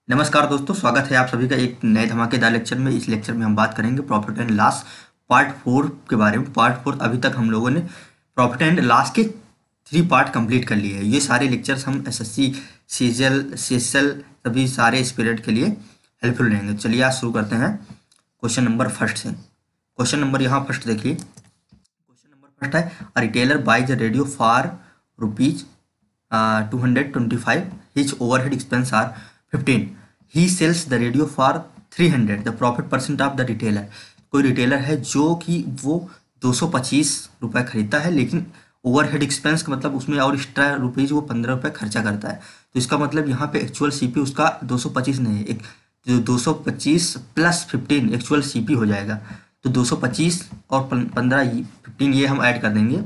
नमस्कार दोस्तों, स्वागत है आप सभी का एक नए धमाकेदार लेक्चर में। इस लेक्चर में हम बात करेंगे प्रॉफिट एंड लॉस पार्ट 4 के बारे में। पार्ट 4 अभी तक हम लोगों ने प्रॉफिट एंड लॉस के 3 पार्ट कंप्लीट कर लिए हैं। ये सारे लेक्चर्स हम एसएससी, सीएसएल सभी सारे इस पीरियड के लिए हेल्पफुल रहेंगे। चलिए आज शुरू करते हैं क्वेश्चन नंबर फर्स्ट से। क्वेश्चन नंबर यहाँ फर्स्ट देखिए। क्वेश्चन नंबर फर्स्ट है, a retailer buys a radio for rupees 225, his overhead expense are 15, he sells the radio for 300, the profit percent of the retailer. कोई retailer है जो कि वो 225 रुपये खरीदता है, लेकिन ओवरहेड एक्सपेंस का मतलब उसमें और एक्स्ट्रा रुपीज़ वो 15 रुपये खर्चा करता है। तो इसका मतलब यहाँ पे एक्चुअल सीपी उसका 225 नहीं है, एक जो 225 प्लस 15 एक्चुअल सीपी हो जाएगा। तो 225 और 15 ये हम ऐड कर देंगे,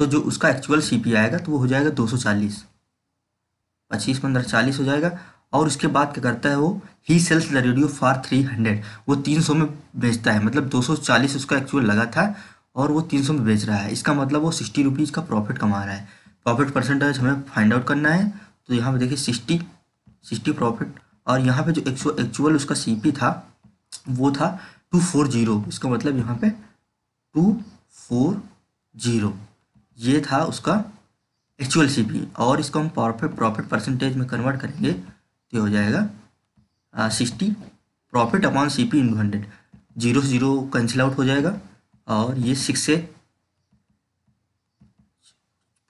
तो जो उसका एक्चुअल सीपी आएगा तो वो हो जाएगा 240। 25 15 40 हो जाएगा। और उसके बाद क्या करता है वो, ही सेल्स द रेडियो फॉर 300, वो 300 में बेचता है। मतलब 240 उसका एक्चुअल लगा था और वो 300 में बेच रहा है। इसका मतलब वो 60 रुपीज़ का प्रॉफिट कमा रहा है। प्रॉफिट परसेंटेज हमें फाइंड आउट करना है। तो यहाँ पे देखिए 60 प्रॉफिट, और यहाँ पे जो एक्चुअल उसका सीपी था वो था 240। इसका मतलब यहाँ पे 240 ये था उसका एक्चुअल सीपी, और इसको हम प्रॉफिट परसेंटेज में कन्वर्ट करेंगे तो हो जाएगा 60 प्रॉफिट अपॉन सीपी इंटू 100। 0 से 0 कैंसिल आउट हो जाएगा, और ये 6 से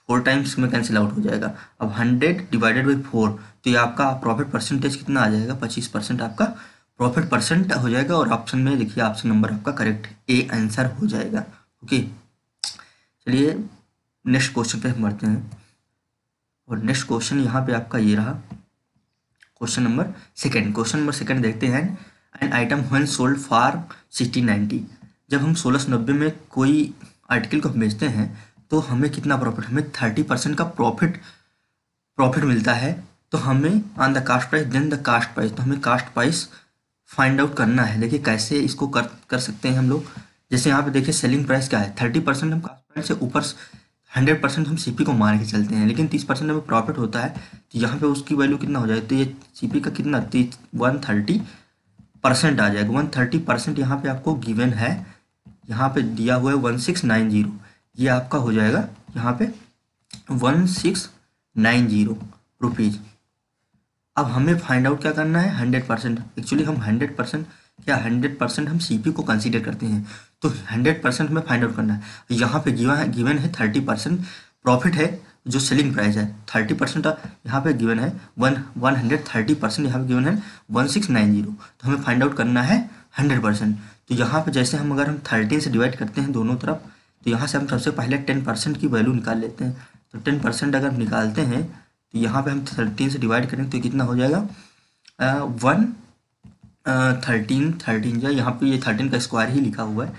4 टाइम्स में कैंसिल आउट हो जाएगा। अब 100 डिवाइडेड बाई 4, तो ये आपका प्रॉफिट परसेंटेज कितना आ जाएगा, 25% आपका प्रॉफिट परसेंट हो जाएगा। और ऑप्शन में देखिए ऑप्शन नंबर आपका करेक्ट ए आंसर हो जाएगा। ओके, चलिए नेक्स्ट क्वेश्चन पे हम बढ़ते हैं। और नेक्स्ट क्वेश्चन यहाँ पे आपका ये रहा, question number second. Question number second देखते हैं। An item when sold for 1690, जब हम 1690 में कोई आर्टिकल को बेचते हैं तो हमें कितना प्रॉफिट, हमें 30% का प्रॉफिट मिलता है। तो हमें on the cost price then the cost price, तो हमें कास्ट प्राइस फाइंड आउट करना है। देखिए कैसे इसको कर सकते हैं हम लोग। जैसे यहाँ पे देखिए सेलिंग प्राइस क्या है, 30% हम कास्ट प्राइस से ऊपर 100% हम सीपी को मान के चलते हैं, लेकिन 30% हमें प्रॉफिट होता है। तो यहाँ पे उसकी वैल्यू कितना हो जाएगा, तो ये सीपी का कितना 130% आ जाएगा। 130% यहाँ पे आपको गिवन है, यहाँ पे दिया हुआ है 1690, ये आपका हो जाएगा यहाँ पे 1690 रुपीज़। अब हमें फाइंड आउट क्या करना है, 100%। एक्चुअली हम 100% क्या 100% हम सीपी को कंसीडर करते हैं, तो 100% हमें फाइंड आउट करना है। यहाँ पे गिवन है 30% प्रॉफिट है, जो सेलिंग प्राइस है 30% यहाँ पे गिवन है 130%, यहाँ पे गिवन है 1690। तो हमें फाइंड आउट करना है 100%। तो यहाँ पे जैसे हम अगर हम 13 से डिवाइड करते हैं दोनों तरफ, तो यहाँ से हम सबसे पहले 10% की वैल्यू निकाल लेते हैं। तो 10% अगर निकालते हैं तो यहाँ पे हम 13 से डिवाइड करेंगे तो कितना हो जाएगा 13 जाए, यहाँ पे ये 13 का स्क्वायर ही लिखा हुआ है,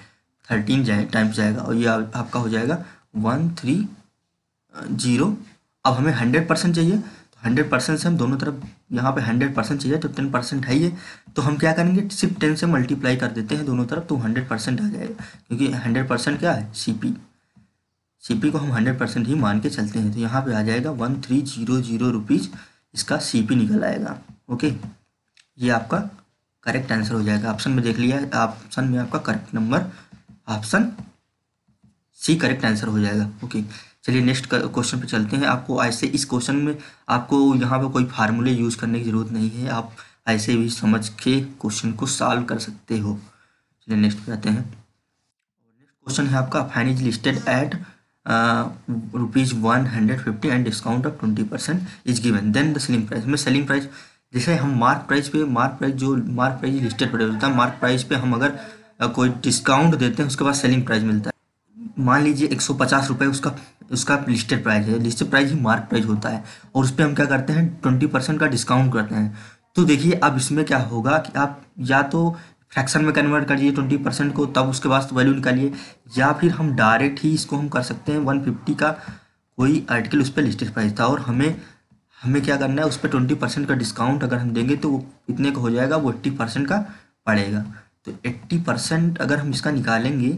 13 जाए टाइम्स जाएगा, और ये आपका हो जाएगा 130। अब हमें 100% चाहिए, तो 100% से हम दोनों तरफ यहाँ पे 100% चाहिए, तो 10% है ये। तो हम क्या करेंगे, सिर्फ 10 से मल्टीप्लाई कर देते हैं दोनों तरफ, तो 100% आ जाएगा। क्योंकि 100% क्या है, सीपी को हम 100% ही मान के चलते हैं। तो यहाँ पे आ जाएगा 1300 रुपीज़ इसका सीपी निकल आएगा। ओके, ये आपका करेक्ट आंसर हो जाएगा। ऑप्शन में देख लिया, ऑप्शन में आपका correct number option C correct answer हो जाएगा। ओके, चलिए नेक्स्ट क्वेश्चन पे चलते हैं। आपको ऐसे इस क्वेश्चन में आपको यहाँ पे कोई फार्मूले यूज़ करने की ज़रूरत नहीं है, आप ऐसे भी समझ के क्वेश्चन को सॉल्व कर सकते हो। चलिए नेक्स्ट पे आते हैं। नेक्स्ट क्वेश्चन है आपका, fan is listed at ₹150 and discount of 20% is given, then the selling price. में सेलिंग प्राइस, जैसे हम मार्क प्राइस लिस्टेड प्राइस होता है, मार्क प्राइस पे हम अगर कोई डिस्काउंट देते हैं उसके बाद सेलिंग प्राइस मिलता है। मान लीजिए 150 रुपये उसका लिस्टेड प्राइस है। लिस्टेड प्राइस ही मार्क प्राइस होता है, और उस पर हम क्या करते हैं 20% का डिस्काउंट करते हैं। तो देखिए अब इसमें क्या होगा कि आप या तो फ्रैक्शन में कन्वर्ट करिए 20% को, तब उसके बाद वैल्यू निकालिए, या फिर हम डायरेक्ट ही इसको हम कर सकते हैं 150 का कोई आर्टिकल उस पर लिस्टेड प्राइस था, और हमें क्या करना है, उस पर 20% का डिस्काउंट अगर हम देंगे तो वो इतने का हो जाएगा, वो 80% का पड़ेगा। तो 80% अगर हम इसका निकालेंगे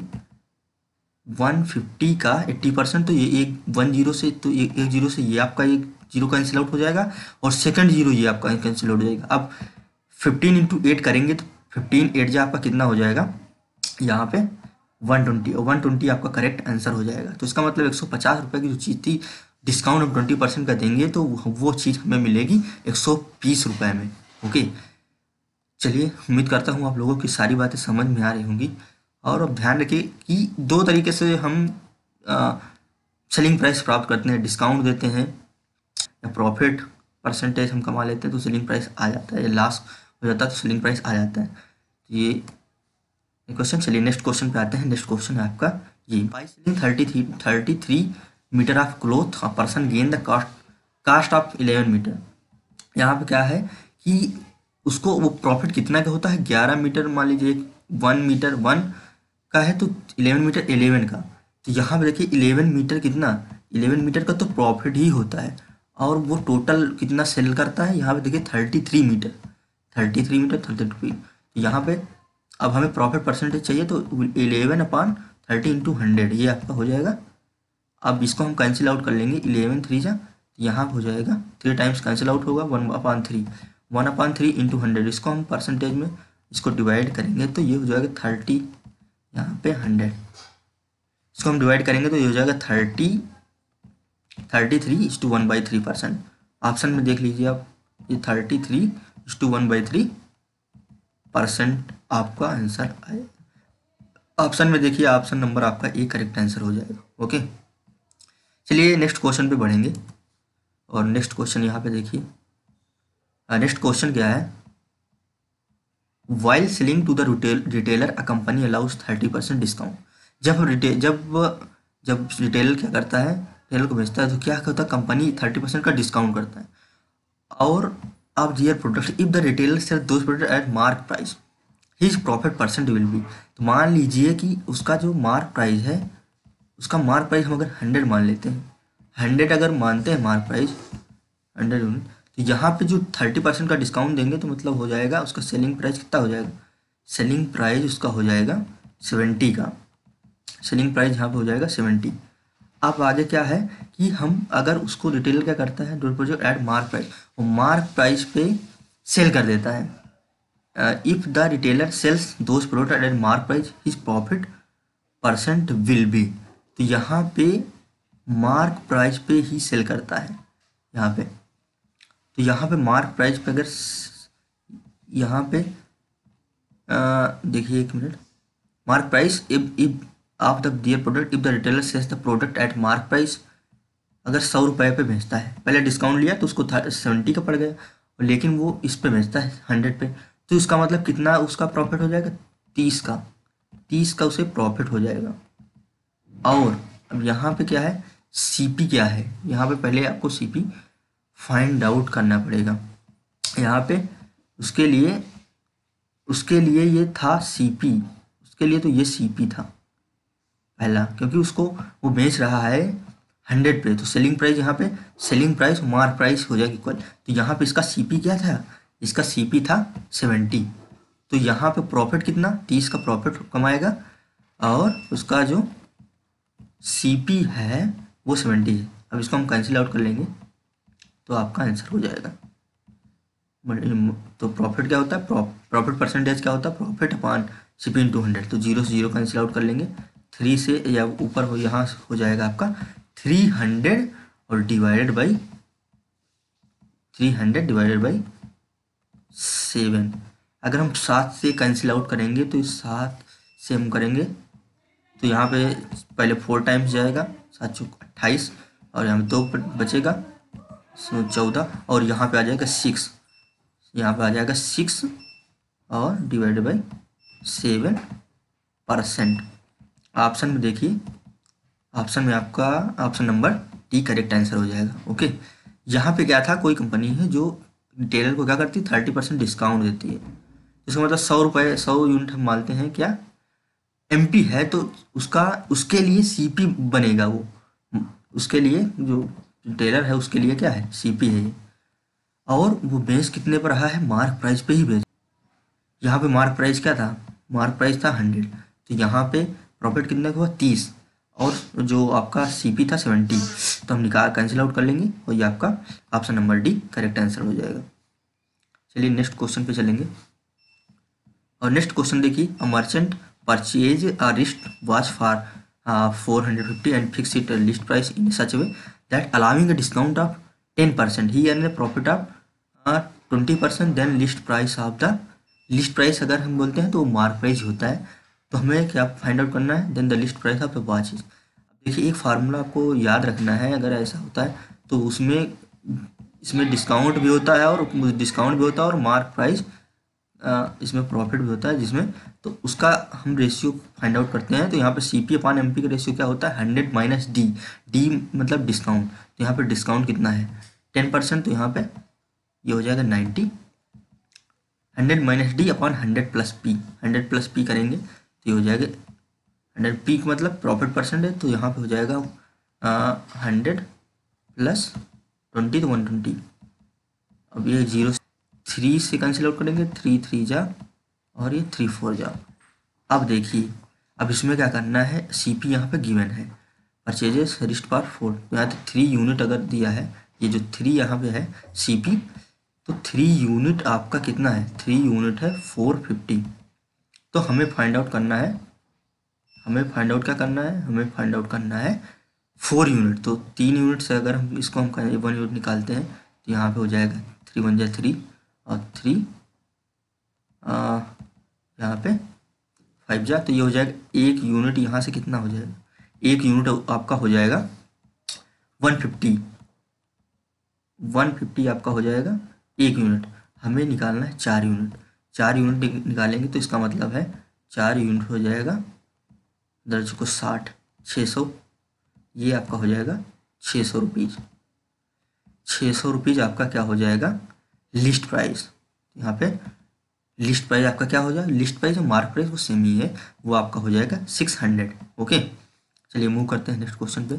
150 का 80%, तो ये एक 10 से, तो एक 0 से ये आपका एक 0 कैंसिल आउट हो जाएगा, और सेकंड 0 ये आपका कैंसिल आउट हो जाएगा। अब 15 × 8 करेंगे तो 15 8 जा आपका कितना हो जाएगा यहाँ पे 120, और 120 आपका करेक्ट आंसर हो जाएगा। तो इसका मतलब 150 रुपये की जो चीज़ थी डिस्काउंट हम 20% का देंगे तो वो चीज़ हमें मिलेगी 120 रुपये में। ओके, चलिए उम्मीद करता हूँ आप लोगों की सारी बातें समझ में आ रही होंगी। और अब ध्यान रखिए कि दो तरीके से हम सेलिंग प्राइस प्राप्त करते हैं, डिस्काउंट देते हैं या प्रॉफिट परसेंटेज हम कमा लेते हैं तो सेलिंग प्राइस आ जाता है, या लॉस हो जाता है तो सेलिंग प्राइस आ जाता है। ये क्वेश्चन, चलिए नेक्स्ट क्वेश्चन पे आते हैं। नेक्स्ट क्वेश्चन है आपका ये, by selling 33 metre of cloth a person gain the cost of 11 metre. यहाँ पे क्या है कि उसको वो प्रॉफिट कितना का होता है, 11 मीटर मान लीजिए 1 मीटर 1 का है तो 11 मीटर 11 का। तो यहाँ पे देखिए 11 मीटर कितना, 11 मीटर का तो प्रॉफिट ही होता है, और वो टोटल कितना सेल करता है यहाँ पे देखिए 33 मीटर 33। तो यहाँ पे अब हमें प्रॉफिट परसेंटेज चाहिए तो 11/30 × 100 ये आपका हो जाएगा। अब इसको हम कैंसिल आउट कर लेंगे, 11 3 जा यहाँ हो जाएगा 3 टाइम्स कैंसिल आउट होगा 1/3 × 100। इसको हम परसेंटेज में इसको डिवाइड करेंगे तो ये हो जाएगा 30, यहाँ पे 100, इसको हम डिवाइड करेंगे तो ये हो जाएगा 33:1/3%। ऑप्शन में देख लीजिए आप, ये 33:1/3% आपका आंसर आएगा। ऑप्शन में देखिए ऑप्शन नंबर आपका ए करेक्ट आंसर हो जाएगा। ओके, चलिए नेक्स्ट क्वेश्चन पे बढ़ेंगे। और नेक्स्ट क्वेश्चन यहाँ पे देखिए, नेक्स्ट क्वेश्चन क्या है, while selling to the retailer a company allows 30% discount. जब रिटेलर क्या करता है, रिटेलर को बेचता है तो क्या होता है, कंपनी 30% का डिस्काउंट करता है। और अब their product if the retailer sell those product at mark price his profit percent will be. तो मान लीजिए कि उसका जो मार्क प्राइस है, उसका मार्क प्राइस हम अगर 100 मान लेते हैं, 100 अगर मानते हैं मार्क प्राइस 100 यूनिट, तो यहाँ पे जो 30% का डिस्काउंट देंगे तो मतलब हो जाएगा उसका सेलिंग प्राइस कितना हो जाएगा, सेलिंग प्राइस उसका हो जाएगा 70 का, सेलिंग प्राइस यहाँ पे हो जाएगा 70। अब आगे क्या है कि हम अगर उसको रिटेलर क्या करता है, प्रोडक्ट एट मार्क प्राइस, वो मार्क प्राइस पे सेल कर देता है। If the retailer sells those product at mark price his profit percent will be. तो यहाँ पे मार्क प्राइस पे ही सेल करता है यहाँ पे। तो यहाँ पे मार्क प्राइस पे अगर यहाँ पे देखिए एक minute, mark price if of the their product if the retailer sells the product at mark price, अगर 100 रुपये पे बेचता है, पहले डिस्काउंट लिया तो उसको 70 का पड़ गया, लेकिन वो इस पे बेचता है 100 पे, तो इसका मतलब कितना उसका प्रॉफिट हो जाएगा, 30 का उसे प्रॉफिट हो जाएगा। और अब यहाँ पे क्या है, सीपी क्या है, यहाँ पे पहले आपको सीपी फाइंड आउट करना पड़ेगा। यहाँ पे उसके लिए ये था सीपी, उसके लिए तो ये सीपी था पहला, क्योंकि उसको वो बेच रहा है 100 पे, तो सेलिंग प्राइस यहाँ पे सेलिंग प्राइस मार्क प्राइस हो जाएगी इक्वल। तो यहाँ पे इसका सीपी क्या था, इसका सीपी था 70, तो यहाँ पे प्रॉफिट कितना 30 का प्रॉफिट कमाएगा, और उसका जो सीपी है वो 70 है। अब इसको हम कैंसिल आउट कर लेंगे तो आपका आंसर हो जाएगा। तो प्रॉफिट क्या होता है, प्रॉफिट परसेंटेज क्या होता है, प्रॉफिट अपॉन सीपी × 100। तो 0 से 0 कैंसिल आउट कर लेंगे, 3 से या ऊपर हो यहाँ हो जाएगा आपका 300 और डिवाइडेड बाई 7। अगर हम 7 से कैंसिल आउट करेंगे तो 7 से हम करेंगे तो यहाँ पे पहले 4 टाइम्स जाएगा, 7 × 28, और यहाँ पे 2 बचेगा 14, और यहाँ पे आ जाएगा 6, यहाँ पे आ जाएगा 6 और डिवाइडेड बाई 7%। ऑप्शन में देखिए, ऑप्शन में आपका option number D correct answer हो जाएगा। ओके, यहाँ पे क्या था, कोई कंपनी है जो रिटेलर को क्या करती है 30% डिस्काउंट देती है, इसका मतलब 100 यूनिट हम मानते हैं क्या एमपी है, तो उसके लिए सीपी बनेगा, वो उसके लिए जो रिटेलर है उसके लिए क्या है सीपी है, और वो बेच कितने पर रहा है, मार्क प्राइस पे ही बेच। यहाँ पे मार्क प्राइस क्या था, मार्क प्राइस था 100, तो यहाँ पे प्रॉफिट कितने का हुआ 30, और जो आपका सीपी था 70, तो हम निकाल कैंसिल आउट कर लेंगे और ये आपका option number D correct answer हो जाएगा। चलिए नेक्स्ट क्वेश्चन पे चलेंगे। और नेक्स्ट क्वेश्चन देखिए, a merchant purchase a wrist watch for 450 and fix it list price in such way that allowing a discount of 10%, he earn profit of 20%, then list price of the list price अगर हम बोलते हैं तो mark price होता है। तो हमें क्या फाइंड आउट करना है, then the list price of the watches. देखिए एक फार्मूला आपको याद रखना है, अगर ऐसा होता है तो उसमें इसमें डिस्काउंट भी होता है और डिस्काउंट भी होता है और मार्क प्राइस इसमें प्रॉफिट भी होता है जिसमें, तो उसका हम रेशियो फाइंड आउट करते हैं। तो यहाँ पे CP अपॉन MP का रेशियो क्या होता है 100 माइनस D, D मतलब डिस्काउंट। तो यहाँ पे डिस्काउंट कितना है 10%, तो यहाँ पे ये हो जाएगा 90, 100 minus D upon 100 plus P, 100 plus P करेंगे तो ये हो जाएगा 100 P मतलब प्रॉफिट परसेंट है, तो यहाँ पे हो जाएगा 100 प्लस 20 तो 120। अब ये 0 से कैंसिल आउट करेंगे, 3 3 जा और ये 3 4 जा। अब देखिए अब इसमें क्या करना है, CP यहाँ पे गिवन है, परचेजेस रिस्ट पार्ट 4, तो यहाँ तो 3 यूनिट अगर दिया है, ये जो 3 यहाँ पे है CP, तो 3 यूनिट आपका कितना है, 3 यूनिट है 450। तो हमें फाइंड आउट करना है, हमें फाइंड आउट क्या करना है, हमें फाइंड आउट करना है 4 यूनिट। तो 3 यूनिट से अगर हम इसको हम 1 यूनिट निकालते हैं तो यहाँ पे हो जाएगा 3 1 जा 3 और 3 यहाँ पे 5 जा, तो ये हो जाएगा 1 यूनिट यहाँ से कितना हो जाएगा, 1 यूनिट आपका हो जाएगा 150, 150 आपका हो जाएगा 1 यूनिट। हमें निकालना है 4 यूनिट, 4 यूनिट निकालेंगे तो इसका मतलब है 4 यूनिट हो जाएगा दर्ज को 60, 600, ये आपका हो जाएगा 600 रुपीज़, 600 रुपीज़ आपका क्या हो जाएगा लिस्ट प्राइस। यहाँ पे लिस्ट प्राइस आपका क्या हो जाएगा, लिस्ट प्राइस और मार्क प्राइस वो सेम ही है, वो आपका हो जाएगा 600। ओके चलिए मूव करते हैं नेक्स्ट क्वेश्चन पे।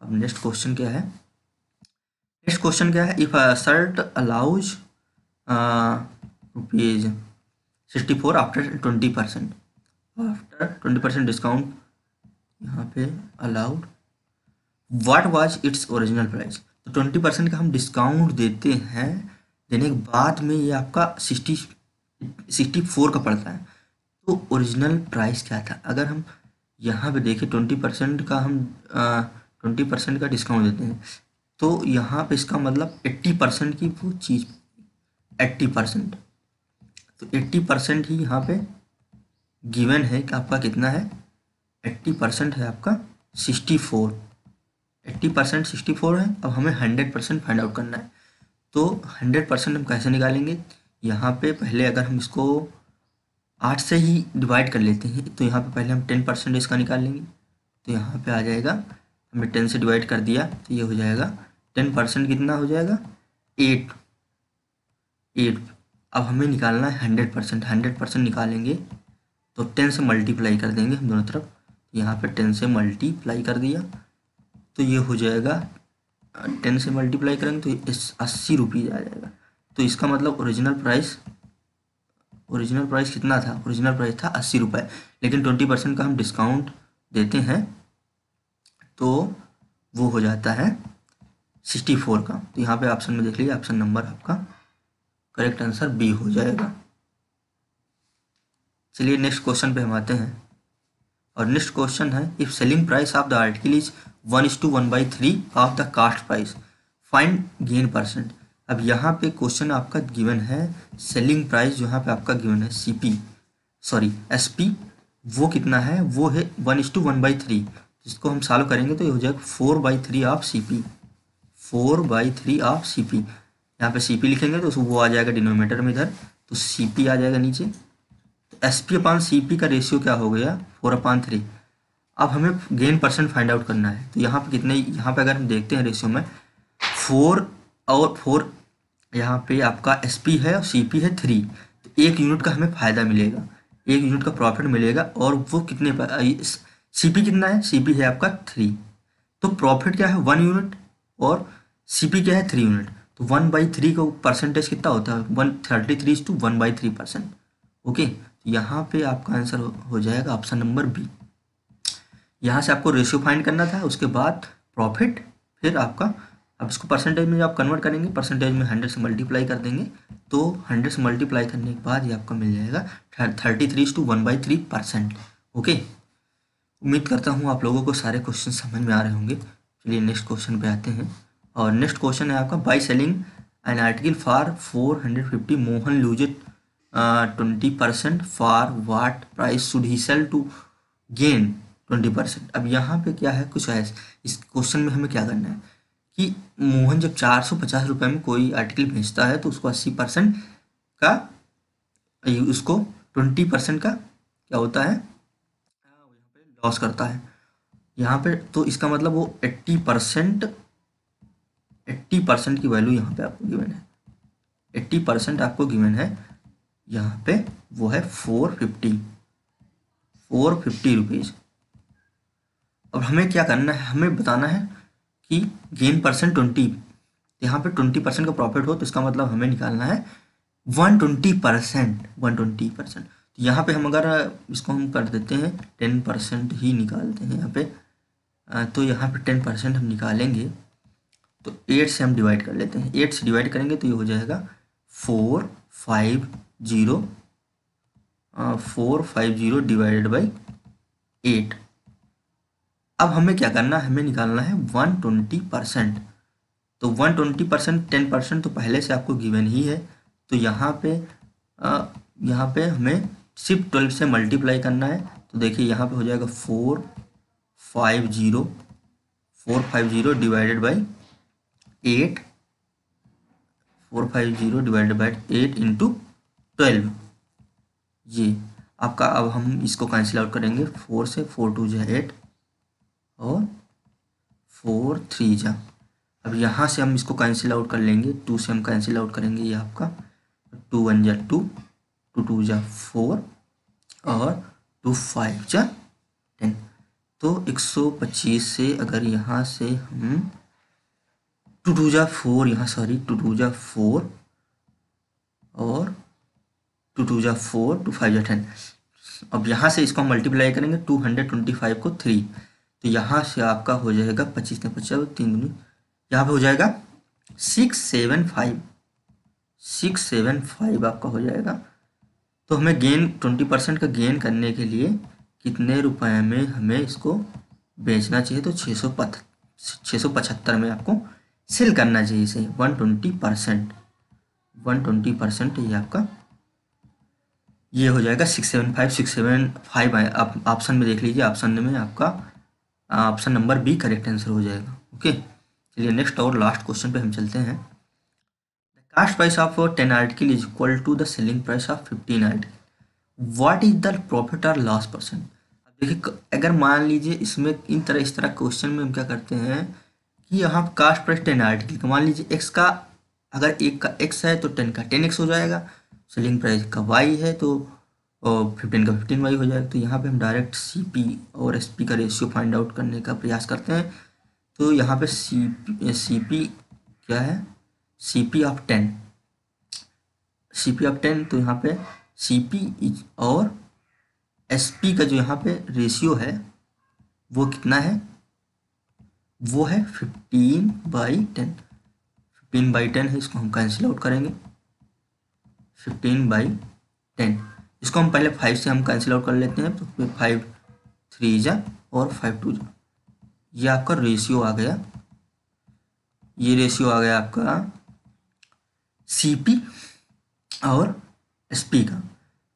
अब नेक्स्ट क्वेश्चन क्या है, नेक्स्ट क्वेश्चन क्या है, if shirt allows rupees 64 after 20%, after 20% discount यहाँ पे allowed, what was its original price. तो 20% का हम डिस्काउंट देते हैं, देने के बाद में ये आपका 64 का पड़ता है। तो ओरिजिनल प्राइस क्या था, अगर हम यहाँ पे देखें 20% का हम 20% का डिस्काउंट देते हैं, तो यहाँ पे इसका मतलब 80% की वो चीज़ 80%, तो 80% ही यहाँ पे गिवन है कि आपका कितना है 80% है आपका 64, 80% 64 है। अब हमें 100% फाइंड आउट करना है, तो 100% हम कैसे निकालेंगे, यहाँ पे पहले अगर हम इसको 8 से ही डिवाइड कर लेते हैं, तो यहाँ पे पहले हम 10% इसका निकाल लेंगे, तो यहाँ पे आ जाएगा, हमने 10 से डिवाइड कर दिया तो ये हो जाएगा 10% कितना हो जाएगा 8। अब हमें निकालना है 100%, 100% निकालेंगे तो 10 से मल्टीप्लाई कर देंगे हम दोनों तरफ, यहाँ पे 10 से मल्टीप्लाई कर दिया तो ये हो जाएगा 10 से मल्टीप्लाई करेंगे तो 80 रुपीज़ आ जाएगा। तो इसका मतलब ओरिजिनल प्राइस कितना था, ओरिजिनल प्राइस था 80 रुपये, लेकिन 20% का हम डिस्काउंट देते हैं तो वो हो जाता है 64 का। तो यहाँ पे ऑप्शन में देख लीजिए, ऑप्शन नंबर आपका करेक्ट आंसर बी हो जाएगा। चलिए नेक्स्ट क्वेश्चन पे हम आते हैं, और नेक्स्ट क्वेश्चन है, if selling price of the article is 1:1/3 of the cost price, find gain percent. अब यहाँ पे क्वेश्चन आपका गिवन है सेलिंग प्राइस, जो यहाँ पे आपका गिवन है SP, वो कितना है, वो है 1:1/3। इसको हम सॉल्व करेंगे तो ये हो जाएगा 4/3 ऑफ CP, 4/3 ऑफ CP। यहाँ पे CP लिखेंगे तो वो आ जाएगा डिनोमिनेटर में इधर, तो CP आ जाएगा नीचे, तो SP/CP का रेशियो क्या हो गया 4/3। अब हमें गेन परसेंट फाइंड आउट करना है, तो यहाँ पे कितने, यहाँ पे अगर हम देखते हैं रेशियो में 4 और 4, यहाँ पे आपका SP है और CP है 3, तो 1 यूनिट का हमें फ़ायदा मिलेगा, 1 यूनिट का प्रॉफिट मिलेगा, और वो कितने CP कितना है, CP है आपका 3, तो प्रॉफिट क्या है 1 यूनिट और CP क्या है 3 यूनिट, तो 1/3 का परसेंटेज कितना होता है 133:1/3%। ओके, तो यहाँ पे आपका आंसर हो जाएगा ऑप्शन नंबर बी। यहाँ से आपको रेशियो फाइंड करना था, उसके बाद प्रॉफिट, फिर आपका अब इसको परसेंटेज में जब आप कन्वर्ट करेंगे, परसेंटेज में 100 से मल्टीप्लाई कर देंगे, तो 100 से मल्टीप्लाई करने के बाद ये आपका मिल जाएगा 33/1/3%। ओके, उम्मीद करता हूँ आप लोगों को सारे क्वेश्चन समझ में आ रहे होंगे। चलिए नेक्स्ट क्वेश्चन पे आते हैं, और नेक्स्ट क्वेश्चन है आपका, by selling an article for 450 Mohan losed 20% for what price should he sell to gain 20%। अब यहाँ पे क्या है, कुछ है इस क्वेश्चन में, हमें क्या करना है कि मोहन जब 450 रुपये में कोई आर्टिकल बेचता है तो उसको 80% का, उसको 20% का क्या होता है, लॉस करता है यहाँ पे। तो इसका मतलब वो 80% की वैल्यू यहाँ पे आपको गिवन है, 80% आपको गिवन है यहाँ पे, वो है 450 रुपीज़। अब हमें क्या करना है, हमें बताना है कि गेन परसेंट 20, यहाँ पे 20% का प्रॉफिट हो, तो इसका मतलब हमें निकालना है 120%। तो यहाँ पे हम अगर इसको हम कर देते हैं 10% ही निकालते हैं यहाँ पे, तो यहाँ पे 10% हम निकालेंगे तो 8 से हम डिवाइड कर लेते हैं, 8 से डिवाइड करेंगे तो ये हो जाएगा 450 डिवाइडेड बाई 8। अब हमें क्या करना है, हमें निकालना है 120%। तो 120%, 10% तो पहले से आपको गिवन ही है, तो यहाँ पे हमें सिर्फ 12 से मल्टीप्लाई करना है। तो देखिए यहाँ पे हो जाएगा 450 divided by 8, 450 divided by 8 into 12, ये आपका। अब हम इसको कैंसिल आउट करेंगे, 4 से 4 2 जा 8 और 4 3 जा, अब यहाँ से हम इसको कैंसिल आउट कर लेंगे, 2 से हम कैंसिल आउट करेंगे, ये आपका 2 1 जा 2, 2 2 जा 4 और 2 5 जा 10। तो 125 से अगर यहाँ से हम 2 2 जा 4, यहाँ सॉरी 2 2 जा 4 और 2 2 जा 4, 2 5 जा 10। अब यहाँ से इसको हम मल्टीप्लाई करेंगे, 225 को 3, तो यहाँ से आपका हो जाएगा 25 में 50, 3 यहाँ पे हो जाएगा 675 आपका हो जाएगा। तो हमें गेन 20% का गेन करने के लिए कितने रुपए में हमें इसको बेचना चाहिए, तो 675 में आपको सेल करना चाहिए इसे 120%। ये आपका ये हो जाएगा 675 आप ऑप्शन में देख लीजिए, ऑप्शन में आपका option number B correct answer हो जाएगा। ओके, चलिए नेक्स्ट और लास्ट क्वेश्चन पे हम चलते हैं। The cost price of 10 article is equal to the selling price of 15 article, what is the profit और लॉस परसेंट। अब देखिए, अगर मान लीजिए इसमें इस तरह क्वेश्चन में हम क्या करते हैं कि यहाँ कास्ट प्राइस 10 आर्टिकल का, मान लीजिए एक्स का, अगर एक का एक्स है तो 10 का 10x हो जाएगा, सेलिंग प्राइस का वाई है तो 15 का 15y हो जाएगा। तो यहाँ पे हम डायरेक्ट CP और SP का रेशियो फाइंड आउट करने का प्रयास करते हैं। तो यहाँ पे CP क्या है, CP ऑफ 10, तो यहाँ पे CP और SP का जो यहाँ पे रेशियो है वो कितना है, वो है 15/10। 15/10 है, इसको हम कैंसिल आउट करेंगे, 15/10। इसको हम पहले 5 से हम कैंसिल आउट कर लेते हैं, तो 5 3 जा और 5 2 जा, ये आपका रेशियो आ गया, ये रेशियो आ गया आपका CP और SP का।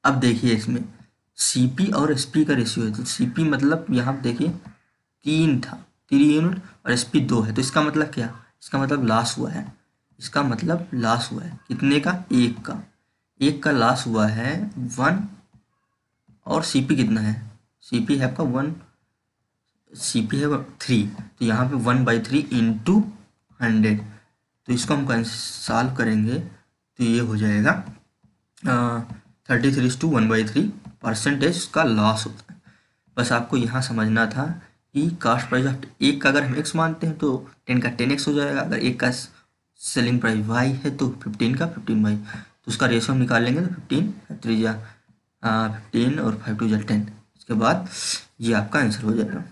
अब देखिए इसमें CP और SP का रेशियो है, तो CP मतलब यहाँ देखिए 3 था, 3 यूनिट, और SP 2 है, तो इसका मतलब क्या, इसका मतलब लॉस हुआ है, इसका मतलब लॉस हुआ है कितने का, एक का लॉस हुआ है 1, और CP कितना है, CP है आपका 1, CP है 3, तो यहाँ पे 1/3 इंटू 100, तो इसको हम सॉल्व करेंगे तो ये हो जाएगा 33:1/3 परसेंटेज का लॉस होता है। बस आपको यहाँ समझना था कि कास्ट प्राइस ऑफ एक का अगर हम x मानते हैं तो 10 का 10x हो जाएगा, अगर एक का सेलिंग प्राइस y है तो 15 का 15y, तो उसका रेशियो हम निकाल लेंगे, तो 15 3 जा 15 और 5 2 जा 10, इसके बाद ये आपका आंसर हो जाएगा,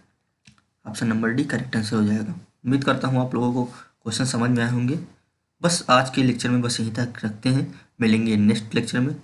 option number D correct answer हो जाएगा। उम्मीद करता हूँ आप लोगों को क्वेश्चन समझ में आए होंगे। बस आज के लेक्चर में बस यहीं तक रखते हैं, मिलेंगे नेक्स्ट लेक्चर में।